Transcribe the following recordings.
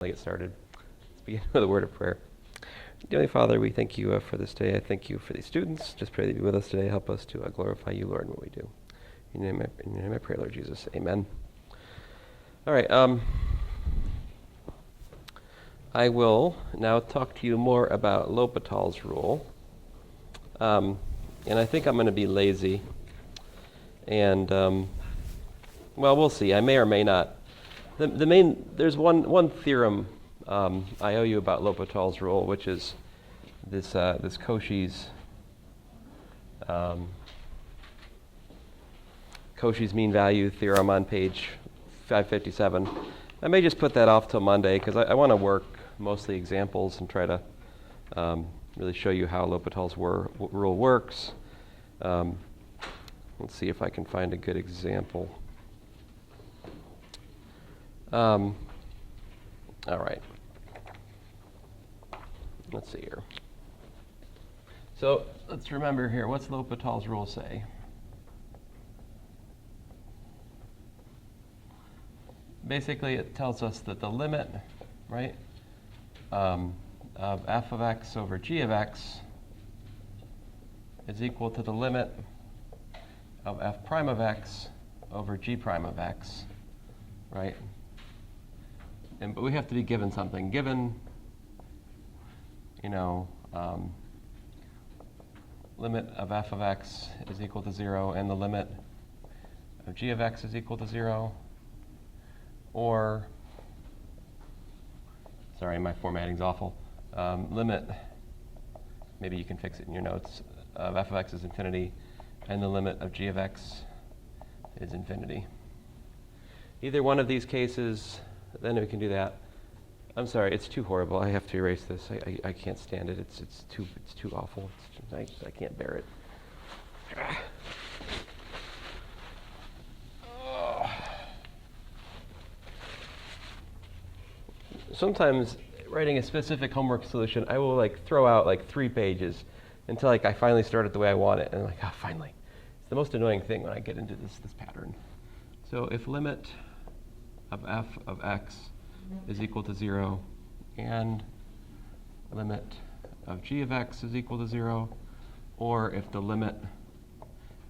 Get started. Let's begin with a word of prayer. Dearly Father, we thank you for this day. I thank you for these students. Just pray that you be with us today. Help us to glorify you, Lord, in what we do. In your name I pray, Lord Jesus. Amen. All right. I will now talk to you more about Lhopitals Rule. And I think I'm going to be lazy. And, well, we'll see. I may or may not. There's one theorem I owe you about Lhopitals Rule, which is this Cauchy's mean value theorem on page 557. I may just put that off till Monday because I want to work mostly examples and try to really show you how Lhopitals Rule works. Let's see if I can find a good example. All right. Let's see here. So let's remember here, what's Lhopitals Rule say? Basically, it tells us that the limit, right, of f of x over g of x is equal to the limit of f prime of x over g prime of x, right? But we have to be given something. Given, limit of f of x is equal to 0 and the limit of g of x is equal to 0, or, sorry, my formatting's awful, limit, maybe you can fix it in your notes, of f of x is infinity and the limit of g of x is infinity. Either one of these cases, then we can do that. I'm sorry, it's too horrible. I have to erase this. I can't stand it. It's too awful. I can't bear it. Sometimes writing a specific homework solution, I will throw out 3 pages until I finally start it the way I want it, and finally. It's the most annoying thing when I get into this pattern. So if limit of f of x is equal to 0 and limit of g of x is equal to 0, or if the limit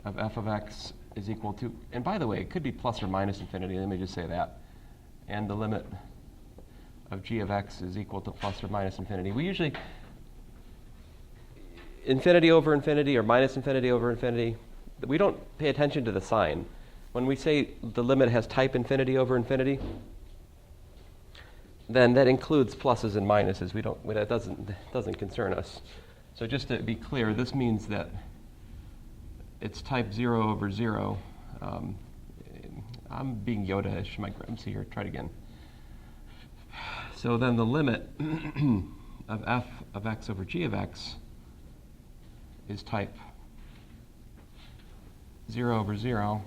of f of x is equal to, and by the way, it could be plus or minus infinity, let me just say that, and the limit of g of x is equal to plus or minus infinity. We usually, infinity over infinity or minus infinity over infinity, we don't pay attention to the sign. When we say the limit has type infinity over infinity, then that includes pluses and minuses. That doesn't concern us. So just to be clear, this means that it's type 0 over 0. I'm being Yoda-ish. Let's see here. Try it again. So then the limit of f of x over g of x is type 0 over 0.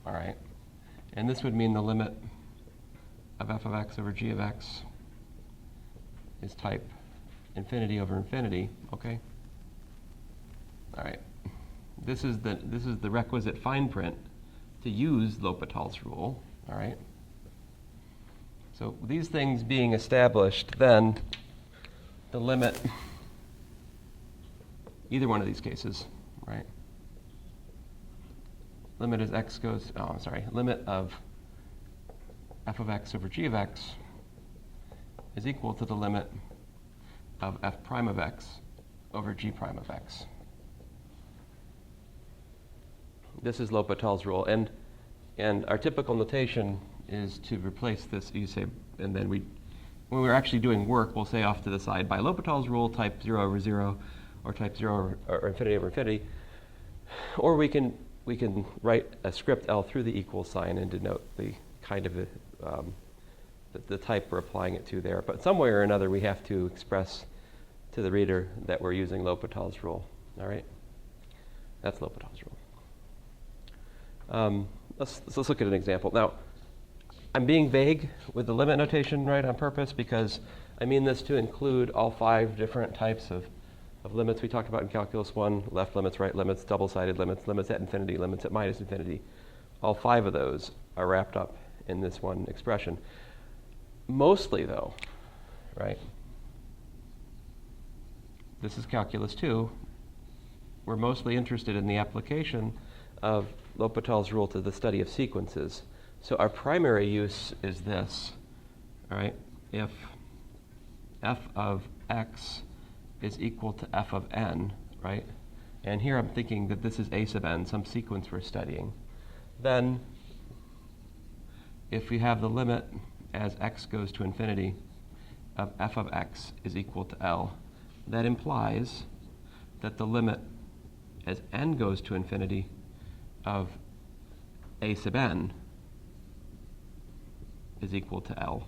All right, and this would mean the limit of f of x over g of x is type infinity over infinity. Okay. All right. This is the requisite fine print to use Lhopitals Rule. All right. So these things being established, then the limit, either one of these cases, right? Limit as x goes, limit of f of x over g of x is equal to the limit of f prime of x over g prime of x. This is Lhopitals Rule, and our typical notation is to replace this, you say, and then when we're actually doing work, we'll say off to the side, by Lhopitals Rule, type 0 over 0, or type 0 or infinity over infinity, or we can write a script L through the equal sign and denote the kind of the type we're applying it to there. But some way or another, we have to express to the reader that we're using Lhopitals Rule. All right? That's Lhopitals Rule. Let's look at an example. Now, I'm being vague with the limit notation, right, on purpose, because I mean this to include all 5 different types of limits we talked about in Calculus 1, left limits, right limits, double-sided limits, limits at infinity, limits at minus infinity. All 5 of those are wrapped up in this one expression. Mostly, though, right? This is calculus 2. We're mostly interested in the application of Lhopital's rule to the study of sequences. So our primary use is this, all right? If f of x is equal to f of n, right? And here I'm thinking that this is a sub n, some sequence we're studying. Then if we have the limit as x goes to infinity of f of x is equal to L, that implies that the limit as n goes to infinity of a sub n is equal to L.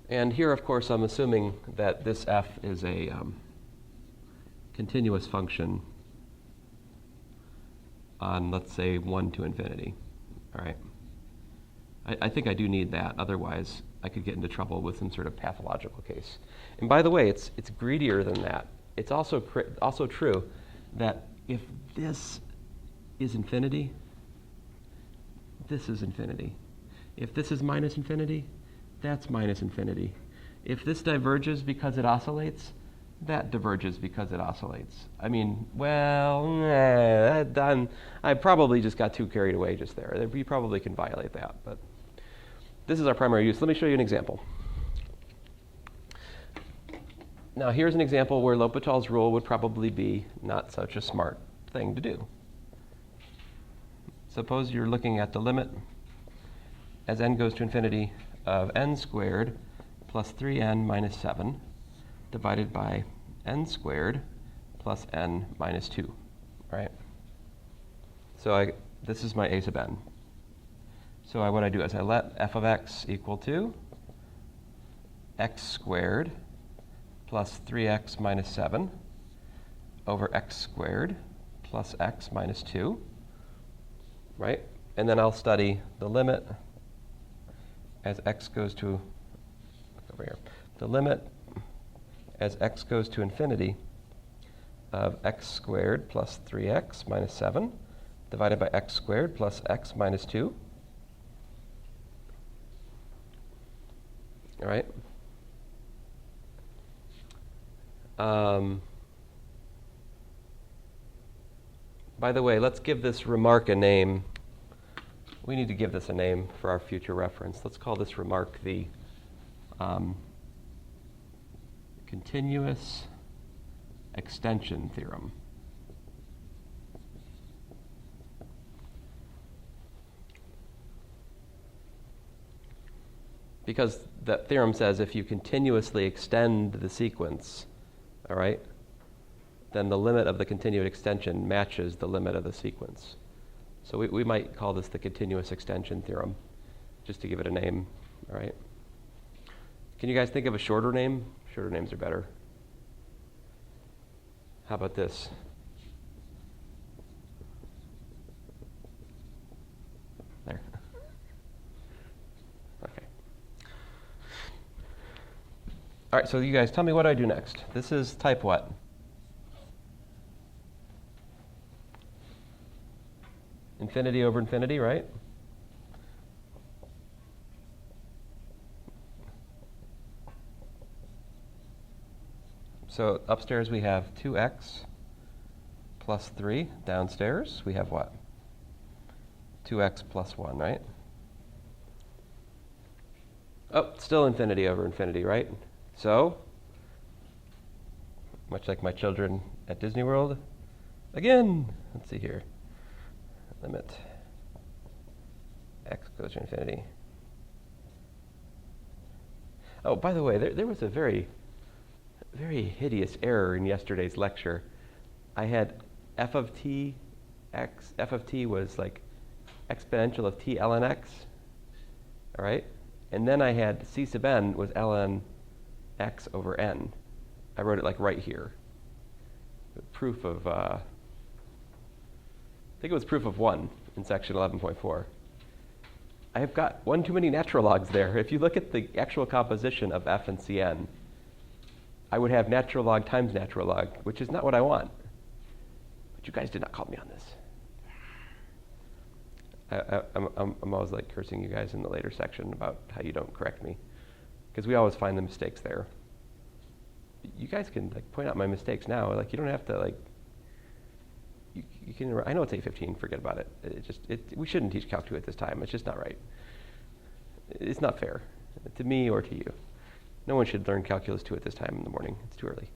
And here, of course, I'm assuming that this f is a continuous function on, let's say, 1 to infinity. All right. I think I do need that. Otherwise, I could get into trouble with some sort of pathological case. And by the way, it's greedier than that. It's also true that if this is infinity, this is infinity. If this is minus infinity, that's minus infinity. If this diverges because it oscillates, that diverges because it oscillates. I mean, well, I probably just got too carried away just there. You probably can violate that, but this is our primary use. Let me show you an example. Now, here's an example where Lhopital's rule would probably be not such a smart thing to do. Suppose you're looking at the limit as n goes to infinity of n squared plus 3n minus 7 divided by n squared plus n minus 2, right? So this is my a sub n. So what I do is I let f of x equal to x squared plus 3x minus 7 over x squared plus x minus 2, right? And then I'll study the limit as x goes to, over here, the limit as x goes to infinity of x squared plus 3x minus 7 divided by x squared plus x minus 2. All right? By the way, let's give this remark a name. We need to give this a name for our future reference. Let's call this remark the continuous extension theorem. Because that theorem says if you continuously extend the sequence, all right, then the limit of the continued extension matches the limit of the sequence. So we might call this the continuous extension theorem, just to give it a name, all right? Can you guys think of a shorter name? Shorter names are better. How about this? There. Okay. All right, so you guys tell me what I do next. This is type what? Infinity over infinity, right? So upstairs we have 2x plus 3. Downstairs we have what? 2x plus 1, right? Oh, still infinity over infinity, right? So, much like my children at Disney World, again, let's see here. Limit x goes to infinity. Oh, by the way, there was a very hideous error in yesterday's lecture. I had f of t was like exponential of t ln x, all right? And then I had c sub n was ln x over n. I wrote it like right here. Proof of, I think it was proof of 1 in section 11.4. I have got one too many natural logs there. If you look at the actual composition of f and cn, I would have natural log times natural log, which is not what I want. But you guys did not call me on this. I'm always like cursing you guys in the later section about how you don't correct me, because we always find the mistakes there. You guys can like point out my mistakes now. Like you don't have to like. You can. I know it's 8:15. Forget about it. We shouldn't teach Calc 2 at this time. It's just not right. It's not fair to me or to you. No one should learn Calculus 2 at this time in the morning. It's too early.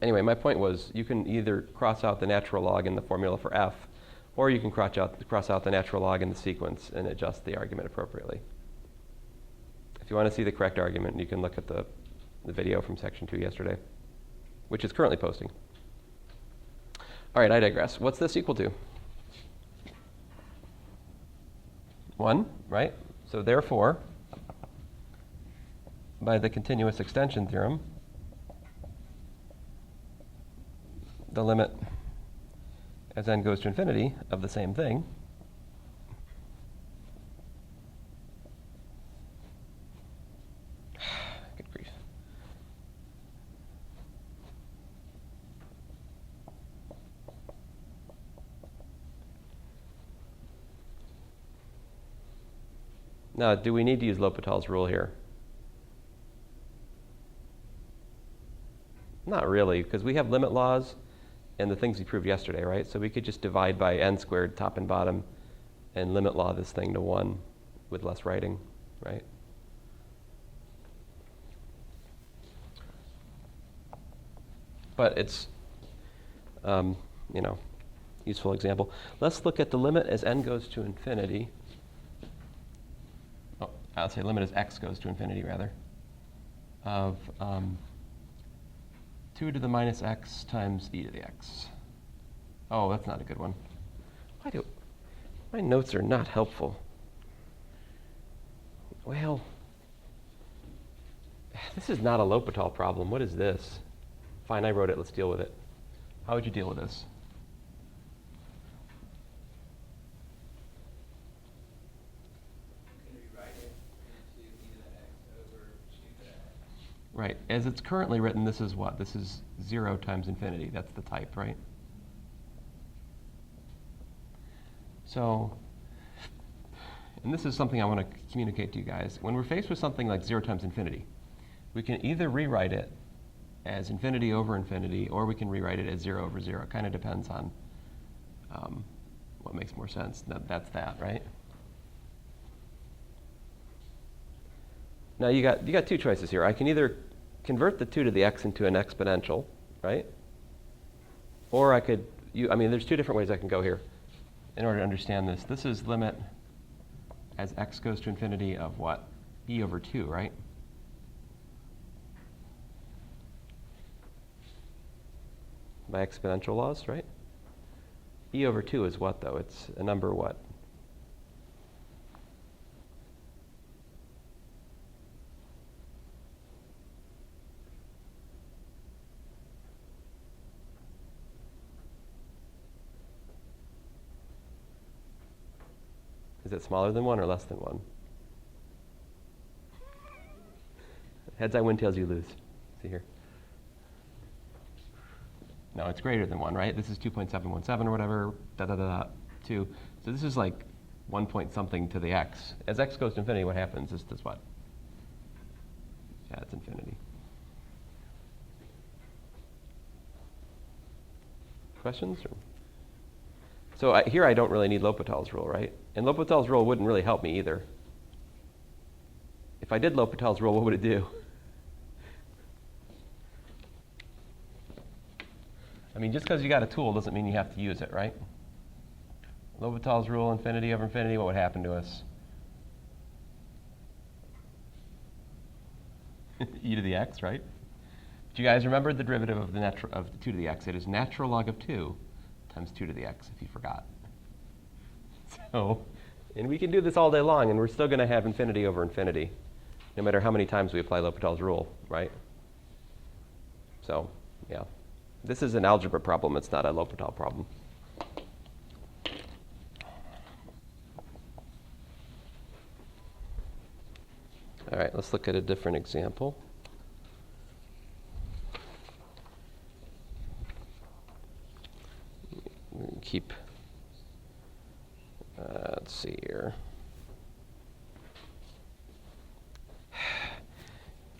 Anyway, my point was you can either cross out the natural log in the formula for f, or you can cross out the natural log in the sequence and adjust the argument appropriately. If you want to see the correct argument, you can look at the video from section 2 yesterday, which is currently posting. All right, I digress. What's this equal to? 1, right? So therefore, by the continuous extension theorem, the limit as n goes to infinity of the same thing good grief. Now, do we need to use Lhopital's rule here? Not really, because we have limit laws and the things we proved yesterday, right? So we could just divide by n squared top and bottom and limit law this thing to 1 with less writing, right? But it's, useful example. Let's look at the limit as n goes to infinity. Oh, I'll say limit as x goes to infinity, rather, of 2 to the minus x times e to the x. Oh, that's not a good one. My notes are not helpful. Well, this is not a Lhopital problem. What is this? Fine, I wrote it. Let's deal with it. How would you deal with this? Right. As it's currently written, this is what? This is 0 times infinity. That's the type, right? So, and this is something I want to communicate to you guys. When we're faced with something like 0 times infinity, we can either rewrite it as infinity over infinity, or we can rewrite it as 0 over 0. It kind of depends on what makes more sense. That's that, right? Now you got two choices here. I can either convert the 2 to the x into an exponential, right? Or I could, there's two different ways I can go here in order to understand this. This is limit as x goes to infinity of what? E over 2, right? By exponential laws, right? E over 2 is what, though? It's a number what? Is it smaller than 1 or less than 1? Heads I win, tails you lose. See here. No, it's greater than 1, right? This is 2.717 or whatever, 2. So this is like 1 point something to the x. As x goes to infinity, what happens? This does what? Yeah, it's infinity. Questions? So here I don't really need Lhopital's rule, right? And Lhopital's rule wouldn't really help me either. If I did Lhopital's rule, what would it do? Just because you got a tool doesn't mean you have to use it, right? Lhopital's rule, infinity over infinity, what would happen to us? E to the x, right? Do you guys remember the derivative of the 2 to the x? It is natural log of 2 times 2 to the x, if you forgot. So, and we can do this all day long, and we're still going to have infinity over infinity, no matter how many times we apply Lhopital's rule, right? So, yeah. This is an algebra problem. It's not a Lhopital problem. All right, let's look at a different example. Keep Let's see here.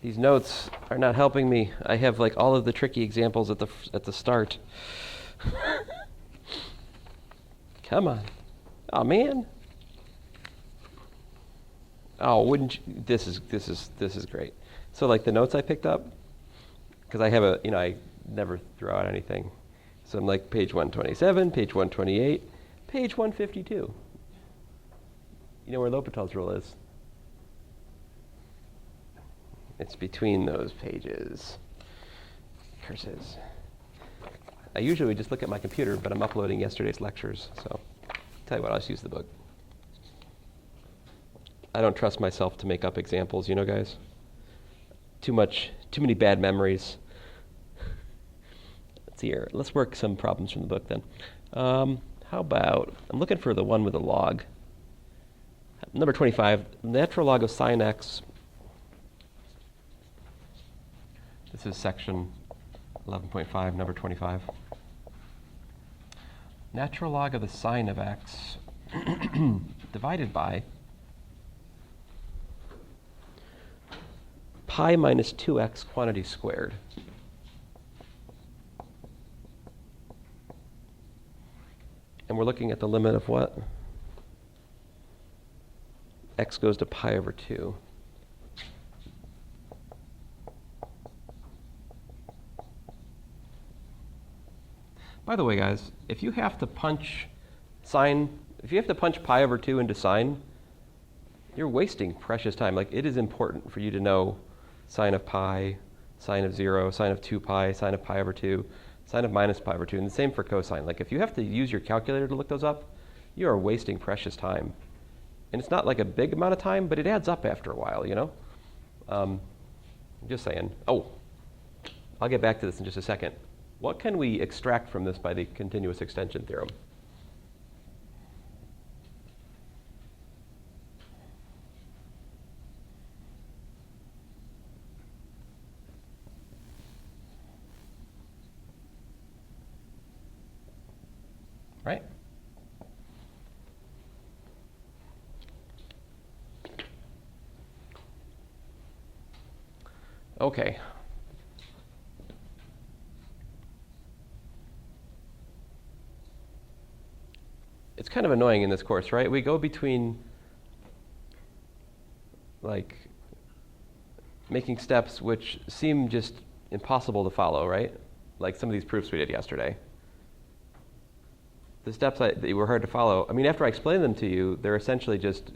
These notes are not helping me. I have like all of the tricky examples at the start. Come on. Oh man. Oh, wouldn't you? This is great. So like the notes I picked up, because I have I never throw out anything. So I'm like page 127, page 128, page 152. You know where Lhopitals Rule is? It's between those pages. Curses. I usually just look at my computer, but I'm uploading yesterday's lectures, so tell you what, I'll just use the book. I don't trust myself to make up examples, guys. Too many bad memories. Let's see here. Let's work some problems from the book then. How about, I'm looking for the one with a log. Number 25, natural log of sine x. This is section 11.5, number 25. Natural log of the sine of x divided by pi minus 2x quantity squared. And we're looking at the limit of what? X goes to pi over 2. By the way, guys, if you have to punch pi over 2 into sine, you're wasting precious time. Like, it is important for you to know sine of pi, sine of 0, sine of 2 pi, sine of pi over 2, sine of minus pi over 2, and the same for cosine. Like, if you have to use your calculator to look those up, you are wasting precious time. And it's not like a big amount of time, but it adds up after a while, I'm just saying. Oh, I'll get back to this in just a second. What can we extract from this by the continuous extension theorem? Right? Okay. It's kind of annoying in this course, right? We go between like making steps which seem just impossible to follow, right? Like some of these proofs we did yesterday. The steps that were hard to follow, I mean, after I explain them to you, they're essentially just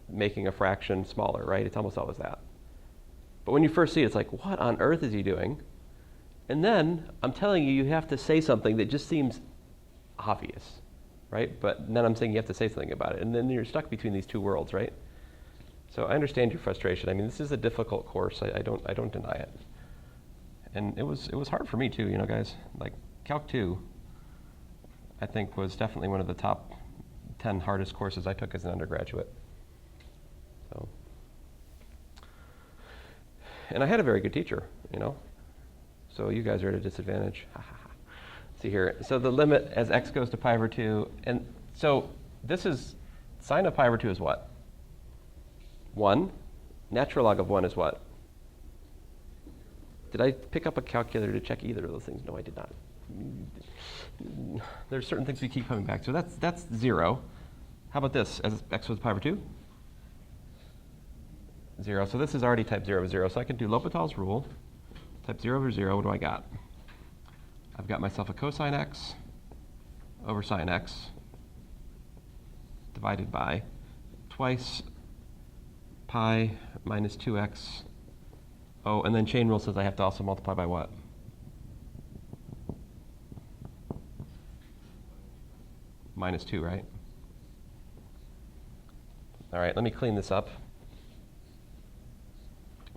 making a fraction smaller, right? It's almost always that. But when you first see it, it's like, what on earth is he doing? And then I'm telling you, you have to say something that just seems obvious, right? But then I'm saying you have to say something about it. And then you're stuck between these two worlds, right? So I understand your frustration. I mean, this is a difficult course. I don't deny it. And it was hard for me too, guys. Like Calc 2, I think was definitely one of the top 10 hardest courses I took as an undergraduate. So, and I had a very good teacher, So you guys are at a disadvantage. See here. So the limit as x goes to pi over 2, and so this is sine of pi over 2 is what? 1. Natural log of 1 is what? Did I pick up a calculator to check either of those things? No, I did not. There's certain things we keep coming back to. That's 0. How about this? As x goes to pi over 2? 0. So this is already type 0 over 0. So I can do Lhopitals Rule. Type 0 over 0. What do I got? I've got myself a cosine x over sine x divided by twice pi minus 2x. Oh, and then chain rule says I have to also multiply by what? Minus 2, right? All right, let me clean this up.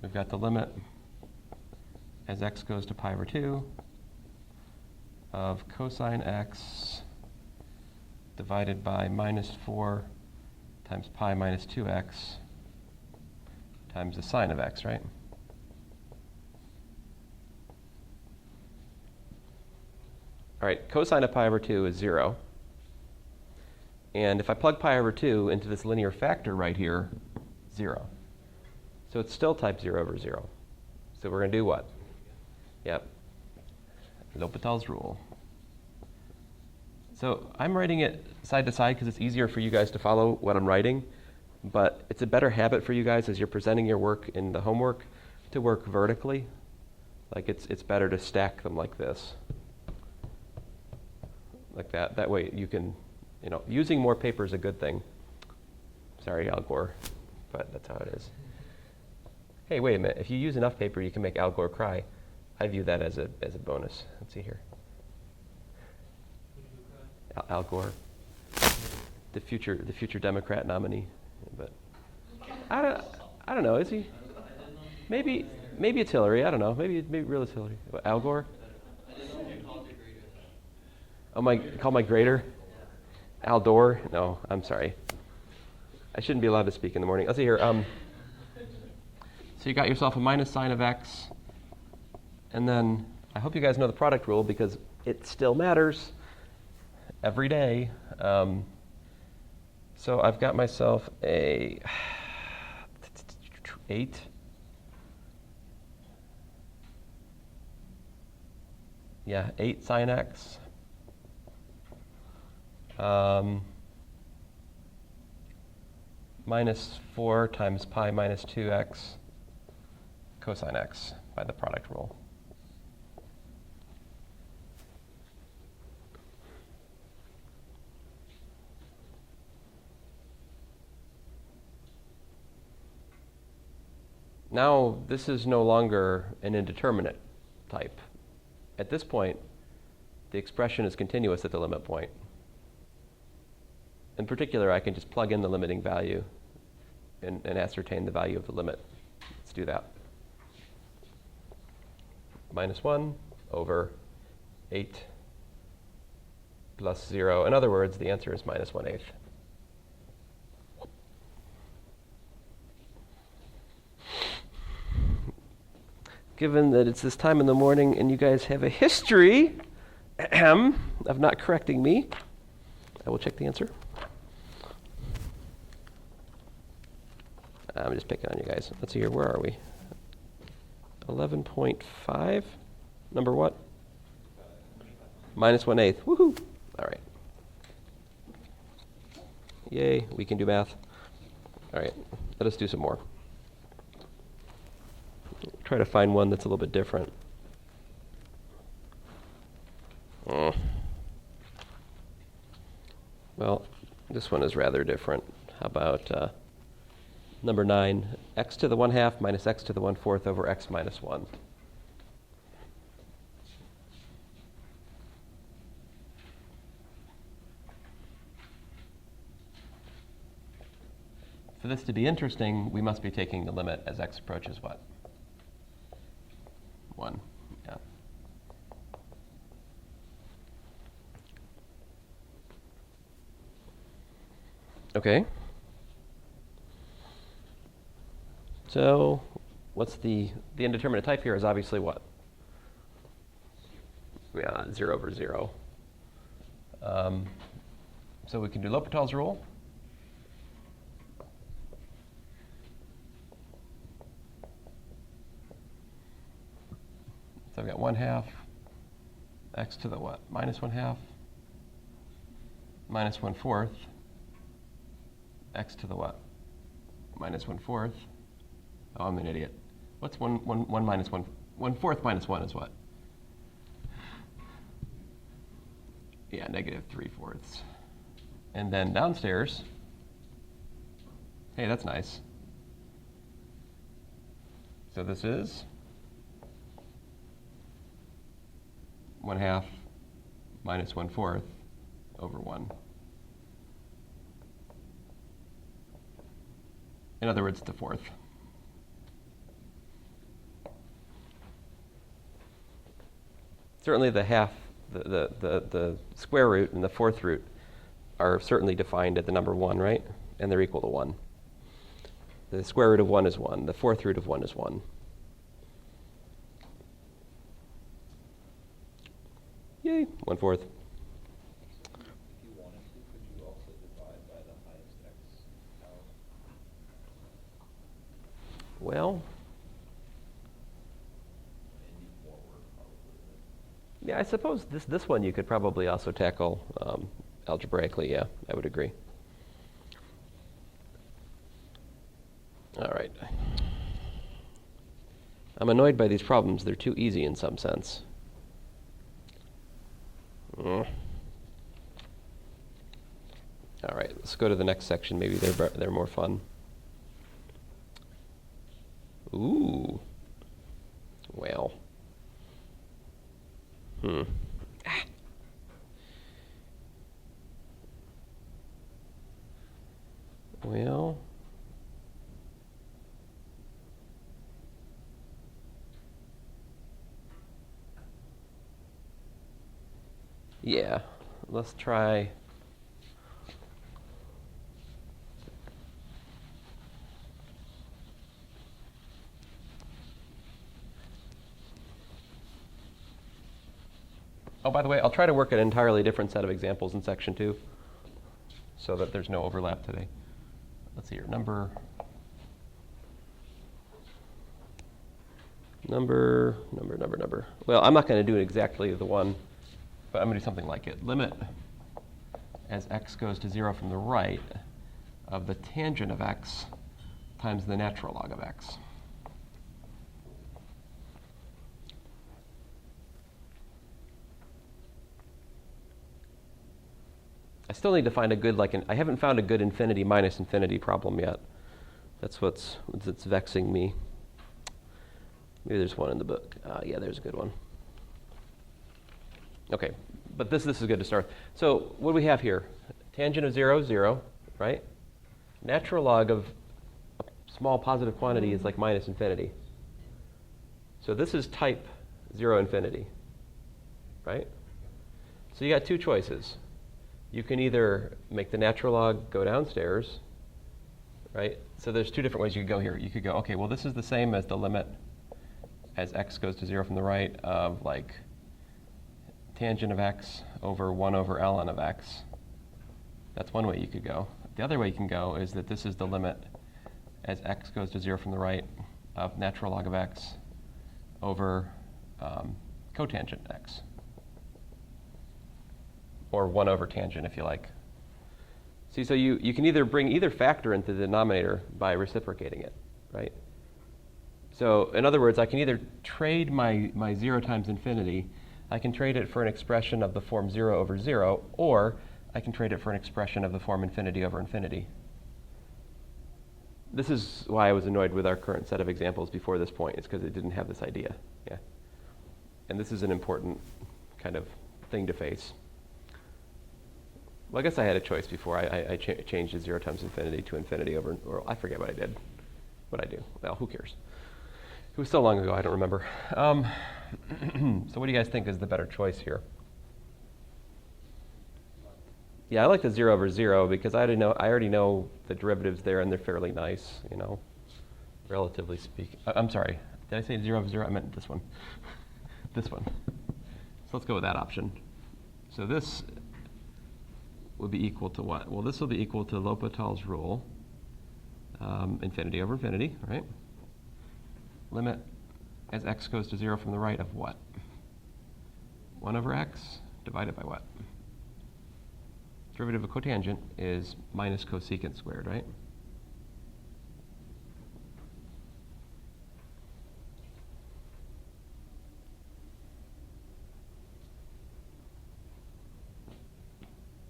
We've got the limit as x goes to pi over 2 of cosine x divided by minus 4 times pi minus 2x times the sine of x, right? All right, cosine of pi over 2 is 0. And if I plug pi over 2 into this linear factor right here, 0. So it's still type 0 over 0. So we're going to do what? Yep. Lhopital's rule. So I'm writing it side to side because it's easier for you guys to follow what I'm writing. But it's a better habit for you guys as you're presenting your work in the homework to work vertically. Like it's better to stack them like this. Like that. That way you can, using more paper is a good thing. Sorry, Al Gore, but that's how it is. Hey, wait a minute. If you use enough paper, you can make Al Gore cry. I view that as a bonus. Let's see here. Al Gore, the future Democrat nominee. But I don't know. Is he? Maybe it's Hillary. I don't know. Maybe real it's Hillary. What, Al Gore? Oh, call my grader? Al Door? No, I'm sorry. I shouldn't be allowed to speak in the morning. Let's see here. So you got yourself a minus sign of x. And then I hope you guys know the product rule because it still matters every day. So I've got myself a 8. Yeah, 8 sine x. Minus 4 times pi minus 2x cosine x by the product rule. Now, this is no longer an indeterminate type. At this point, the expression is continuous at the limit point. In particular, I can just plug in the limiting value and ascertain the value of the limit. Let's do that. Minus 1 over 8 plus 0. In other words, the answer is minus 1/8. Given that it's this time in the morning and you guys have a history of not correcting me, I will check the answer. I'm just picking on you guys. Let's see here. Where are we? 11.5. Number what? Minus 1/8. Woohoo! All right. Yay, we can do math. All right, let us do some more. Try to find one that's a little bit different. Well, this one is rather different. How about number 9, x to the 1/2 minus x to the 1/4 over x minus 1. For this to be interesting, we must be taking the limit as x approaches what? 1. Yeah. Okay. So what's the indeterminate type here is obviously what? Yeah, 0 over 0. So we can do Lhopital's rule. So I've got 1/2 x to the what? Minus 1/2 minus 1/4 x to the what? Minus 1/4. Oh, I'm an idiot. What's 1 minus 1? 1/4 minus 1 is what? Yeah, negative 3/4. And then downstairs, hey, that's nice. So this is 1/2 minus 1/4 over 1. In other words, the 4th. Certainly the half, the square root and the 4th root are certainly defined at the number 1, right? And they're equal to 1. The square root of 1 is 1. The 4th root of 1 is 1. Yay, 1/4. If you wanted to, could you also divide Yeah, I suppose this one you could probably also tackle algebraically. Yeah, I would agree. All right. I'm annoyed by these problems. They're too easy in some sense. All right, let's go to the next section. Maybe they're more fun. Ooh. Well. Well. Yeah, let's try. Oh, by the way, I'll try to work an entirely different set of examples in section 2 so that there's no overlap today. Let's see here. Number. Well, I'm not going to do exactly the one, but I'm going to do something like it. Limit as x goes to 0 from the right of the tangent of x times the natural log of x. I still need to find a good, I haven't found a good infinity minus infinity problem yet. That's what's vexing me. Maybe there's one in the book. Yeah, there's a good one. Okay, but this is good to start. So what do we have here? Tangent of 0 is 0, right? Natural log of a small positive quantity is like minus infinity. So this is type 0 infinity, right? So you got two choices. You can either make the natural log go downstairs, right? So there's two different ways you could go here. You could go, okay, well, this is the same as the limit as x goes to 0 from the right of tangent of x over 1 over ln of x. That's one way you could go. The other way you can go is that this is the limit as x goes to 0 from the right of natural log of x over cotangent x. Or 1 over tangent, if you like. See, so you can either bring either factor into the denominator by reciprocating it, right? So in other words, I can either trade my 0 times infinity, I can trade it for an expression of the form 0 over 0, or I can trade it for an expression of the form infinity over infinity. This is why I was annoyed with our current set of examples before this point. It's because it didn't have this idea. Yeah. And this is an important kind of thing to face. Well, I guess I had a choice before. I changed the 0 times infinity to infinity over, or I forget what I did. What I do. Well, who cares? It was so long ago, I don't remember. So what do you guys think is the better choice here? Yeah, I like the 0 over 0 because I already know the derivatives there, and they're fairly nice, relatively speaking. I'm sorry. Did I say 0 over 0? I meant this one. This one. So let's go with that option. So this would be equal to what? Well, this will be equal to Lhopital's rule, infinity over infinity, right? Limit as x goes to 0 from the right of what? 1 over x divided by what? Derivative of cotangent is minus cosecant squared, right?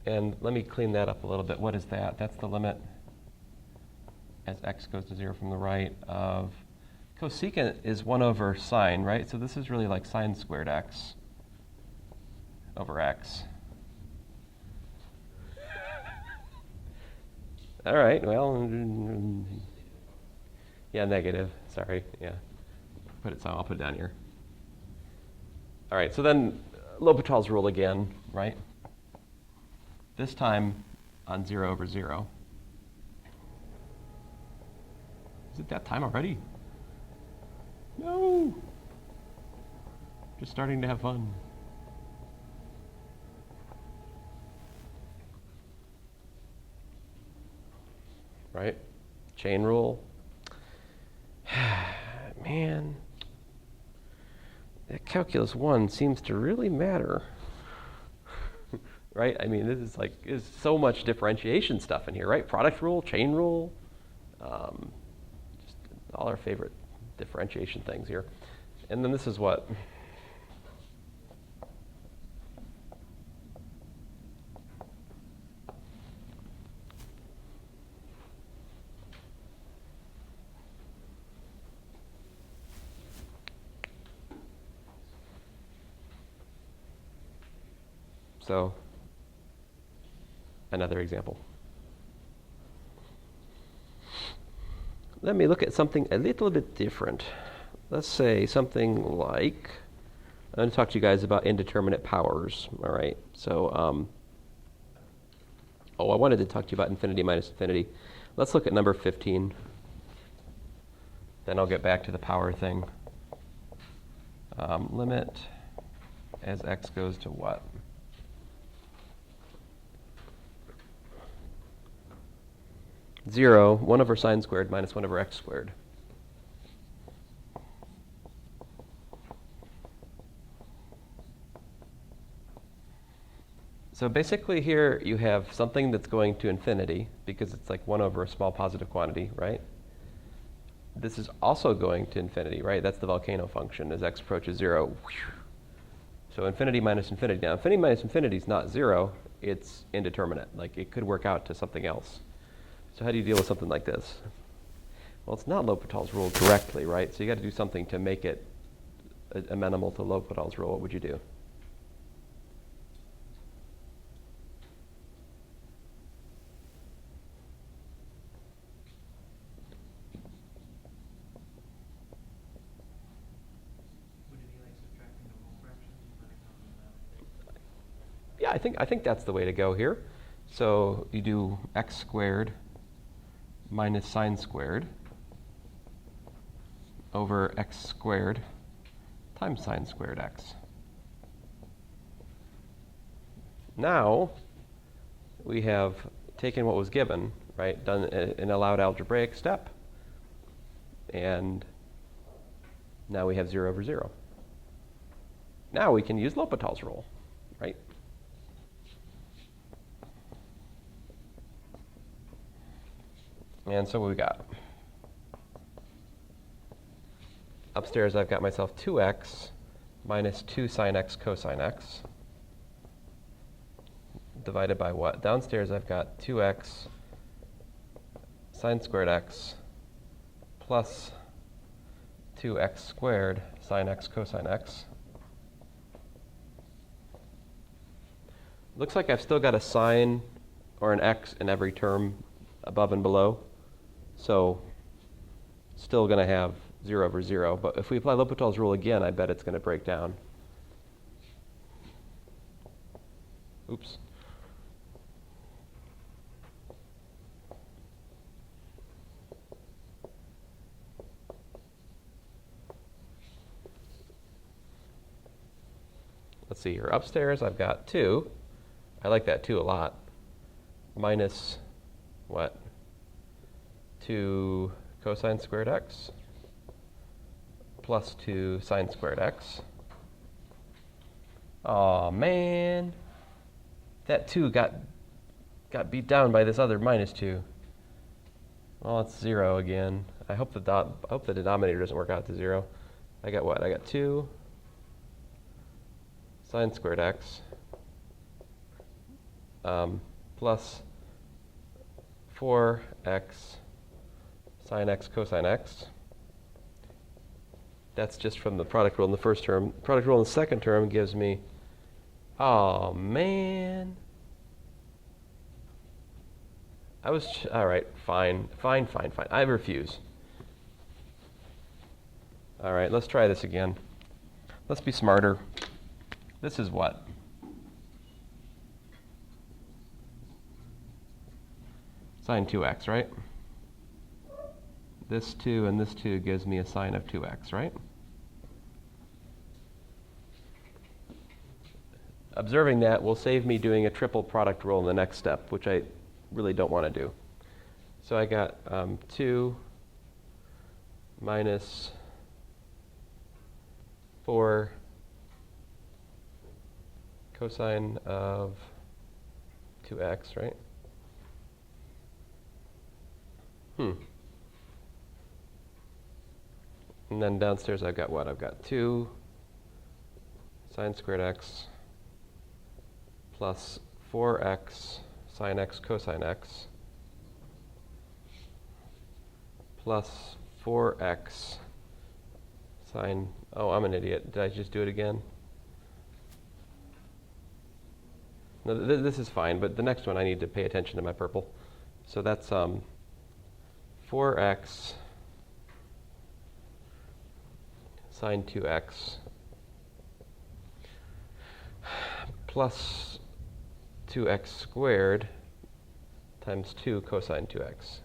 And let me clean that up a little bit. What is that? That's the limit as x goes to 0 from the right of cosecant is 1 over sine, right? So this is really like sine squared x over x. All right, well, yeah, negative. Sorry, yeah. I'll put it down here. All right, so then Lhopital's rule again, right? This time on 0 over 0. Is it that time already? No! Just starting to have fun. Right? Chain rule. Man. that calculus 1 seems to really matter. Right? I mean, this is like, there's so much differentiation stuff in here, right? Product rule, chain rule, just all our favorite differentiation things here. And then this is what? So, another example. Let me look at something a little bit different. Let's say something like, I'm going to talk to you guys about indeterminate powers, all right? So, I wanted to talk to you about infinity minus infinity. Let's look at number 15. Then I'll get back to the power thing. Limit as x goes to what? Zero, 1 over sine squared minus 1 over x squared. So basically here you have something that's going to infinity because it's like 1 over a small positive quantity, right? This is also going to infinity, right? That's the volcano function as x approaches 0. So infinity minus infinity. Now infinity minus infinity is not 0, it's indeterminate. Like it could work out to something else. So how do you deal with something like this? Well, it's not Lhopital's rule directly, right? So you got to do something to make it amenable to Lhopital's rule. What would you do? Would it be like subtracting the whole fractions and then coming out? Yeah, I think that's the way to go here. So you do x squared minus sine squared over x squared times sine squared x. Now we have taken what was given, right, done an allowed algebraic step, and now we have 0 over 0. Now we can use Lhopital's rule, right? And so what we got? Upstairs I've got myself 2x minus 2 sine x cosine x divided by what? Downstairs I've got 2x sine squared x plus 2x squared sine x cosine x. Looks like I've still got a sine or an x in every term above and below. So still going to have 0 over 0. But if we apply Lhopital's rule again, I bet it's going to break down. Oops. Let's see here. Upstairs, I've got 2. I like that 2 a lot. Minus what? 2 cosine squared x plus 2 sine squared x. Oh man, that 2 got beat down by this other minus 2. Well, it's 0 again. I hope the denominator doesn't work out to 0. I got what? I got 2 sine squared x plus 4x sine x cosine x. That's just from the product rule in the first term. Product rule in the second term gives me, oh man. All right, fine. I refuse. All right, let's try this again. Let's be smarter. This is what? Sine 2x, right? This 2 and this 2 gives me a sine of 2x, right? Observing that will save me doing a triple product rule in the next step, which I really don't want to do. So I got 2 minus 4 cosine of 2x, right? And then downstairs I've got what? I've got 2 sine squared x plus 4x sine x cosine x plus 4x sine, oh, I'm an idiot. Did I just do it again? No, this is fine, but the next one I need to pay attention to my purple. So that's 4x sine 2x plus 2x squared times 2 cosine 2x.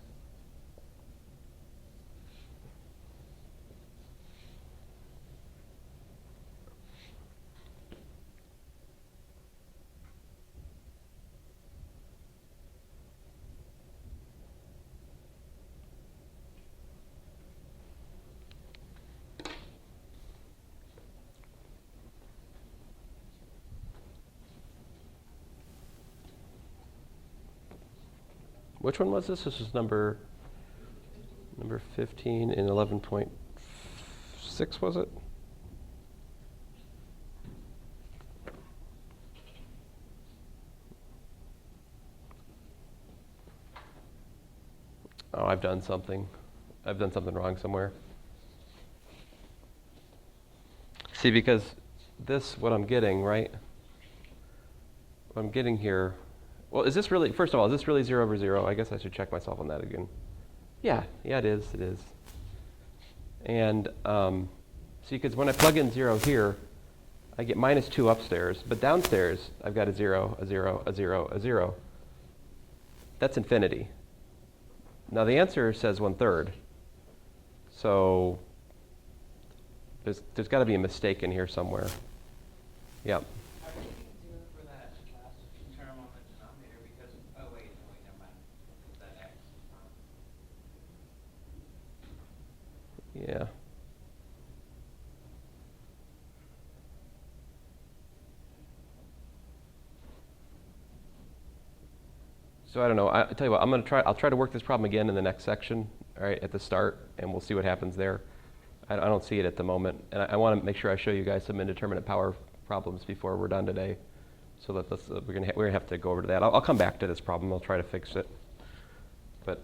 Which one was this? This was number 15 in 11.6, was it? Oh, I've done something. I've done something wrong somewhere. See, because this, what I'm getting, right? What I'm getting here, well, is this really, first of all, is this really 0 over 0? I guess I should check myself on that again. Yeah, it is. And see, because when I plug in 0 here, I get minus 2 upstairs, but downstairs, I've got a 0, a 0, a 0, a 0. That's infinity. Now the answer says 1/3. So there's got to be a mistake in here somewhere. Yep. How do you do it for that last term on the denominator? Because, oh wait, never mind. It's that x. Yeah. So I don't know. I tell you what, I'll try to work this problem again in the next section, all right, at the start, and we'll see what happens there. I don't see it at the moment, and I want to make sure I show you guys some indeterminate power problems before we're done today. So that we're gonna have to go over to that. I'll come back to this problem. I'll try to fix it. But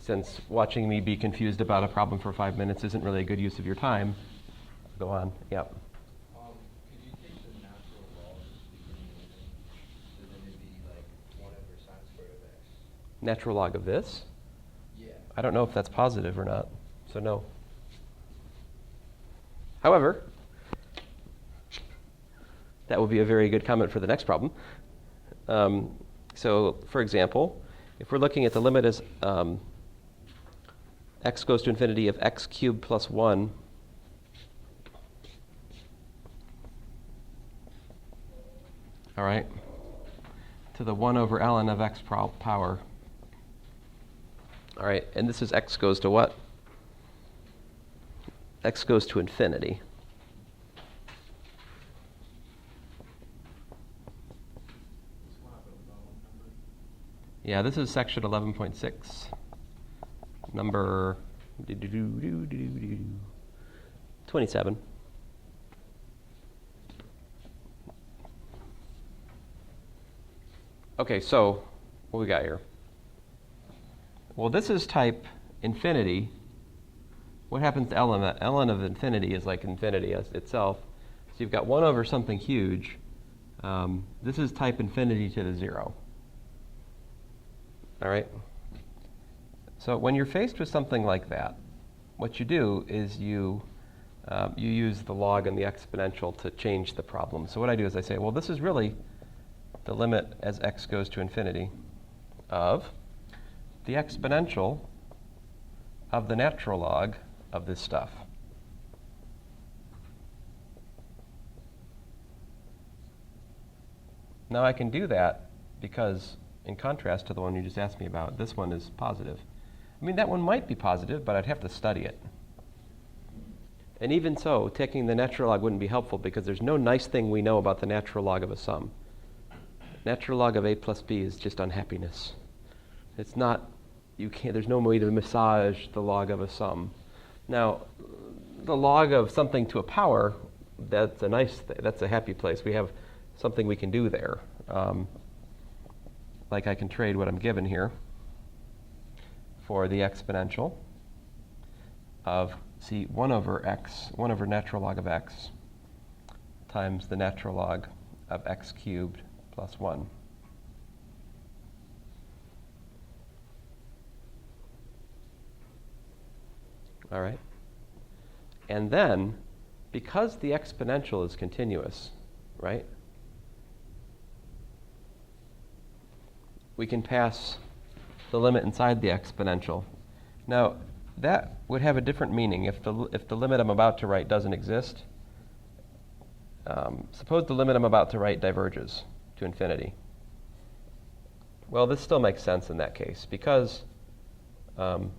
since watching me be confused about a problem for 5 minutes isn't really a good use of your time, go on. Yep. Could you take the natural log of the beginning limit, so then it'd be like 1 over sine squared of x? Natural log of this? Yeah. I don't know if that's positive or not, so no. However, that will be a very good comment for the next problem. So, for example, if we're looking at the limit as x goes to infinity of x cubed plus 1, all right, to the 1 over ln of x power. All right, and this is x goes to what? X goes to infinity. Yeah, this is section 11.6, number 27. Okay, so what we got here? Well, this is type infinity. What happens to ln? Ln of infinity is like infinity as itself. So you've got 1 over something huge. This is type infinity to the 0. All right? So when you're faced with something like that, what you do is you use the log and the exponential to change the problem. So what I do is I say, well, this is really the limit as x goes to infinity of the exponential of the natural log of this stuff. Now I can do that because, in contrast to the one you just asked me about, this one is positive. I mean, that one might be positive, but I'd have to study it. And even so, taking the natural log wouldn't be helpful because there's no nice thing we know about the natural log of a sum. Natural log of a plus b is just unhappiness. It's not, there's no way to massage the log of a sum. Now, the log of something to a power, that's a nice thing. That's a happy place. We have something we can do there. Like I can trade what I'm given here for the exponential of, 1 over x, 1 over natural log of x times the natural log of x cubed plus 1. All right? And then, because the exponential is continuous, right, we can pass the limit inside the exponential. Now, that would have a different meaning if the limit I'm about to write doesn't exist. Suppose the limit I'm about to write diverges to infinity. Well, this still makes sense in that case because the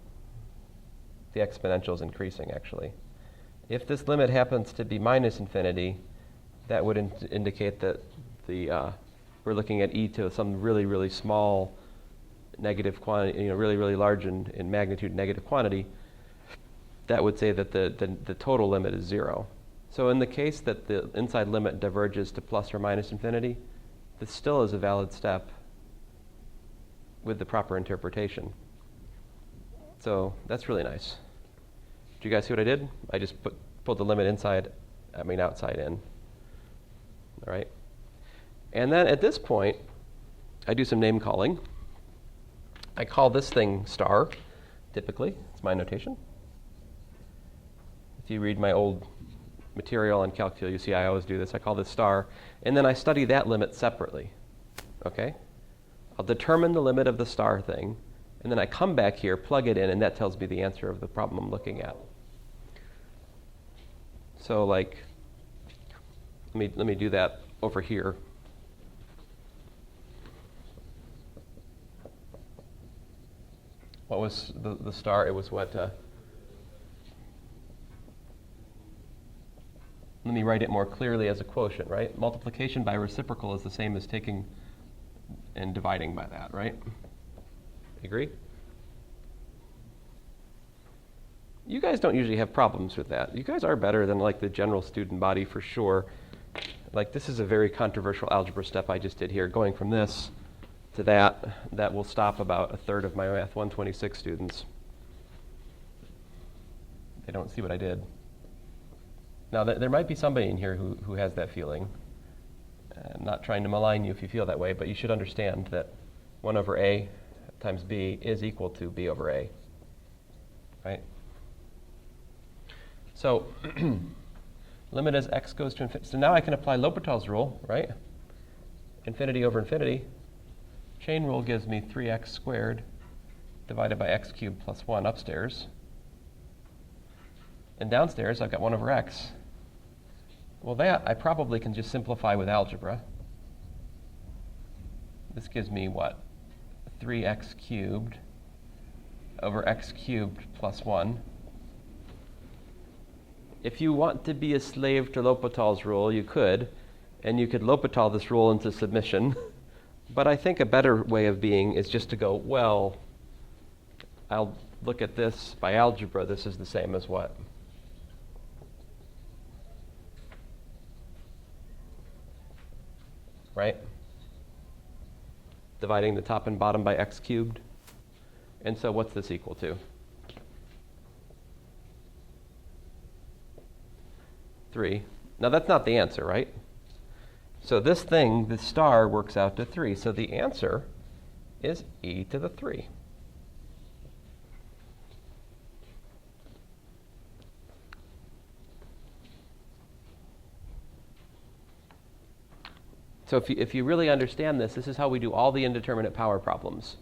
exponential is increasing, actually. If this limit happens to be minus infinity, that would indicate that we're looking at e to some really, really small negative quantity, really, really large in magnitude negative quantity. That would say that the total limit is 0. So in the case that the inside limit diverges to plus or minus infinity, this still is a valid step with the proper interpretation. So that's really nice. Do you guys see what I did? I just pulled the limit outside in. All right. And then at this point, I do some name calling. I call this thing star, typically. It's my notation. If you read my old material on calculus, you see I always do this. I call this star. And then I study that limit separately. Okay? I'll determine the limit of the star thing. And then I come back here, plug it in, and that tells me the answer of the problem I'm looking at. So, let me do that over here. What was the star? It was what? Let me write it more clearly as a quotient, right? Multiplication by reciprocal is the same as taking and dividing by that, right? Agree? You guys don't usually have problems with that. You guys are better than the general student body for sure. This is a very controversial algebra step I just did here, going from this to that will stop about a third of my Math 126 students. They don't see what I did. Now, there might be somebody in here who has that feeling. I'm not trying to malign you if you feel that way, but you should understand that 1 over a times b is equal to b over a, right? So limit as x goes to infinity. So now I can apply Lhopital's rule, right? Infinity over infinity. Chain rule gives me 3x squared divided by x cubed plus 1 upstairs. And downstairs, I've got 1 over x. Well, that I probably can just simplify with algebra. This gives me what? 3x cubed over x cubed plus 1. If you want to be a slave to Lhopital's rule, you could, and you could Lhopital this rule into submission. But I think a better way of being is just to go, well, I'll look at this by algebra. This is the same as what? Right? Dividing the top and bottom by x cubed. And so what's this equal to? 3. Now that's not the answer, right? So this thing, the star, works out to 3. So the answer is e to the 3. So if you really understand this, this is how we do all the indeterminate power problems.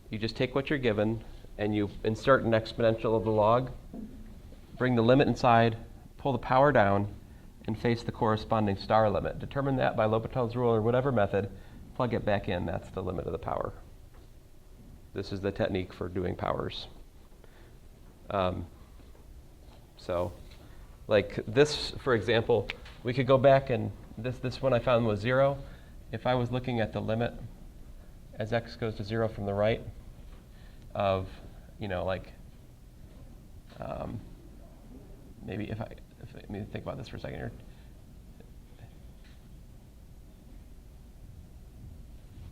You just take what you're given, and you insert an exponential of the log, bring the limit inside, pull the power down, and face the corresponding star limit. Determine that by Lhopital's rule or whatever method, plug it back in. That's the limit of the power. This is the technique for doing powers. So Like this, for example, we could go back and this one I found was 0. If I was looking at the limit as x goes to 0 from the right of, maybe let me think about this for a second here.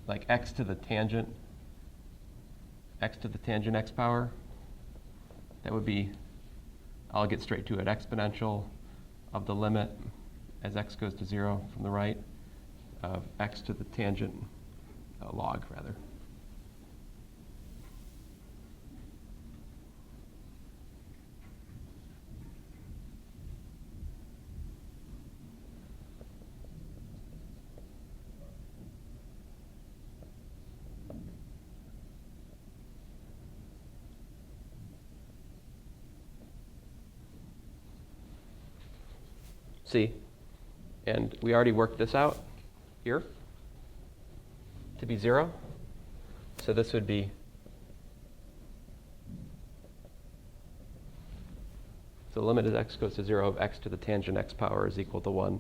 Like x to the tangent x power, that would be, I'll get straight to it, exponential of the limit as x goes to 0 from the right of x to the tangent log, rather. See? And we already worked this out here to be 0. So this would be the limit as x goes to 0 of x to the tangent x power is equal to 1,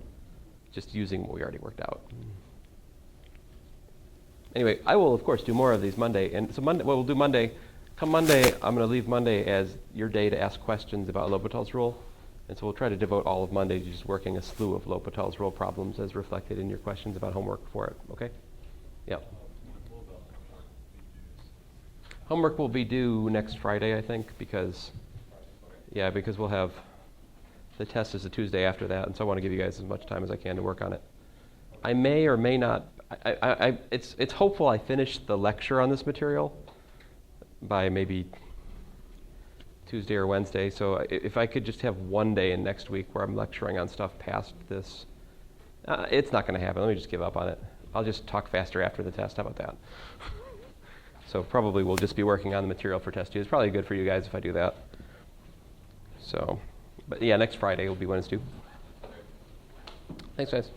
just using what we already worked out. Anyway, I will, of course, do more of these Monday. And so Monday, what we'll do Monday, come Monday, I'm going to leave Monday as your day to ask questions about Lhopital's Rule. And so we'll try to devote all of Monday to just working a slew of Lhopital's Rule problems as reflected in your questions about homework for it. Okay? Yeah. Homework will be due next Friday, I think, because we'll have the test is the Tuesday after that, and so I want to give you guys as much time as I can to work on it. I may or may not. It's hopeful I finish the lecture on this material by maybe Tuesday or Wednesday. So if I could just have one day in next week where I'm lecturing on stuff past this, it's not going to happen. Let me just give up on it. I'll just talk faster after the test. How about that? So probably we'll just be working on the material for test 2. It's probably good for you guys if I do that. So, but yeah, next Friday will be when it's due. Thanks, guys.